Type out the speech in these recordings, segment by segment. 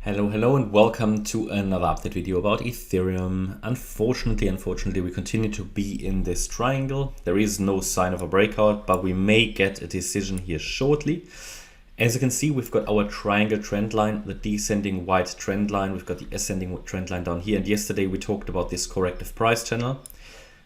Hello and welcome to another update video about Ethereum. Unfortunately, we continue to be in this triangle. There is no sign of a breakout, but we may get a decision here shortly. As you can see, we've got our triangle trend line, the descending white trend line. We've got the ascending trend line down here. And yesterday we talked about this corrective price channel.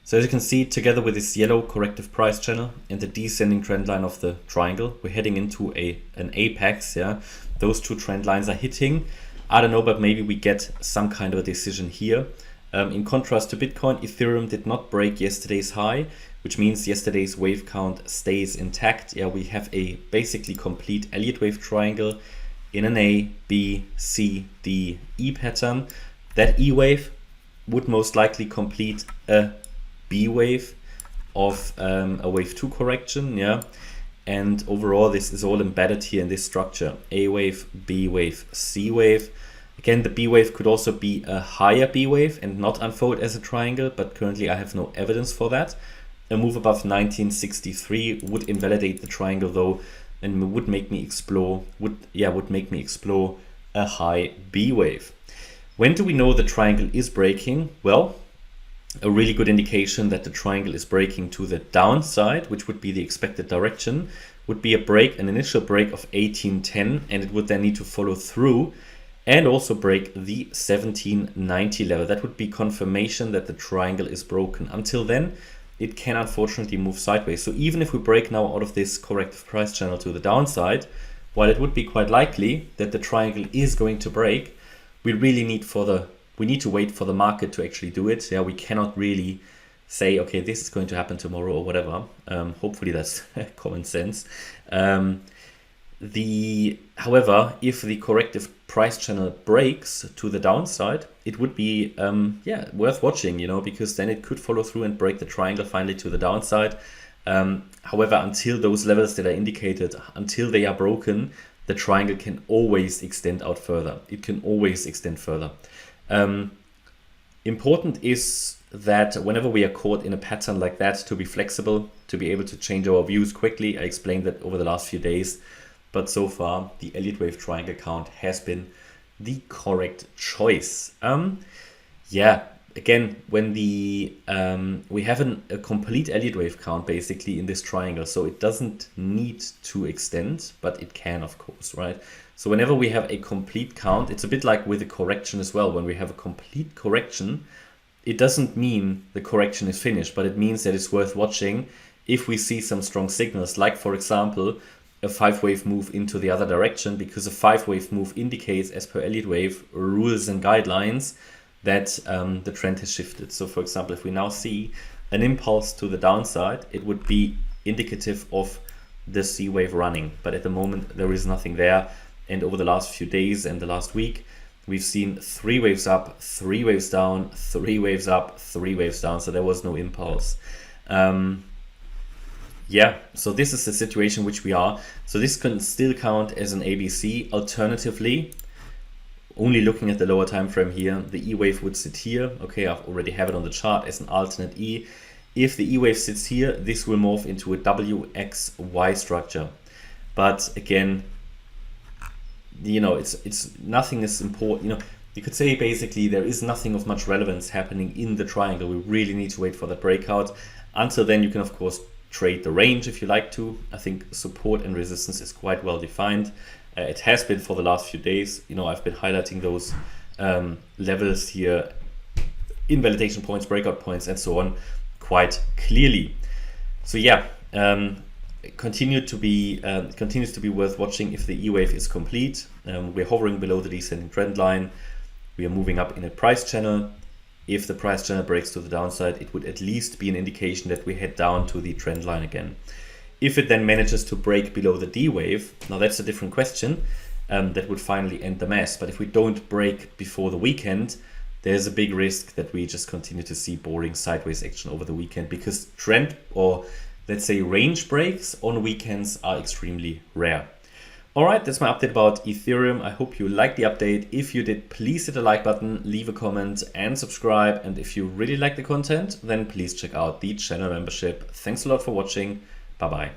So as you can see, together with this yellow corrective price channel and the descending trend line of the triangle, we're heading into an apex. Yeah, those two trend lines are hitting. I don't know, but maybe we get some kind of a decision here. In contrast to Bitcoin, Ethereum did not break yesterday's high, which means yesterday's wave count stays intact. Yeah, we have a basically complete Elliott Wave triangle in an A, B, C, D, E pattern. That E wave would most likely complete a B wave of a wave 2 correction. Yeah. And overall, this is all embedded here in this structure. A wave, B wave, C wave. Again, the B wave could also be a higher B wave and not unfold as a triangle, but currently I have no evidence for that. A move above 1963 would invalidate the triangle though, and would make me explore, would make me explore a high B wave. When do we know the triangle is breaking? Well, a really good indication that the triangle is breaking to the downside, which would be the expected direction, would be an initial break of 1810, and it would then need to follow through and also break the 1790 level. That would be confirmation that the triangle is broken. Until then, it can unfortunately move sideways. So even if we break now out of this corrective price channel to the downside, while it would be quite likely that the triangle is going to break, we need to wait for the market to actually do it. Yeah, we cannot really say, okay, this is going to happen tomorrow or whatever. Hopefully that's common sense. However, if the corrective price channel breaks to the downside, it would be worth watching, because then it could follow through and break the triangle finally to the downside. However, until those levels that are indicated, until they are broken, the triangle can always extend out further. It can always extend further. Important is that whenever we are caught in a pattern like that, to be flexible, to be able to change our views quickly. I explained that over the last few days, but so far the Elliott Wave triangle count has been the correct choice. Again, when we have a complete Elliott Wave count basically in this triangle, so it doesn't need to extend, but it can, of course, right? So whenever we have a complete count, it's a bit like with a correction as well. When we have a complete correction, it doesn't mean the correction is finished, but it means that it's worth watching if we see some strong signals, like for example, a 5-wave move into the other direction, because a 5-wave move indicates, as per Elliott Wave rules and guidelines, that the trend has shifted. So for example, if we now see an impulse to the downside, it would be indicative of the C wave running. But at the moment, there is nothing there. And over the last few days and the last week, we've seen 3 waves up, 3 waves down, 3 waves up, 3 waves down. So there was no impulse. So this is the situation which we are. So this can still count as an ABC. Alternatively, only looking at the lower time frame here, the E wave would sit here. Okay, I already have it on the chart as an alternate E. If the E wave sits here, this will morph into a WXY structure. But again, it's nothing is important. You could say basically there is nothing of much relevance happening in the triangle. We really need to wait for the breakout. Until then, you can of course trade the range if you like to. I think support and resistance is quite well defined. It has been for the last few days. I've been highlighting those levels here, invalidation points, breakout points, and so on quite clearly. So continues to be worth watching if the E wave is complete. We're hovering below the descending trend line. We are moving up in a price channel. If the price channel breaks to the downside, it would at least be an indication that we head down to the trend line again. If it then manages to break below the D wave, now that's a different question. That would finally end the mess. But if we don't break before the weekend, there's a big risk that we just continue to see boring sideways action over the weekend, because trend, or let's say range breaks on weekends, are extremely rare. All right, that's my update about Ethereum. I hope you liked the update. If you did, please hit the like button, leave a comment and subscribe. And if you really like the content, then please check out the channel membership. Thanks a lot for watching. Bye-bye.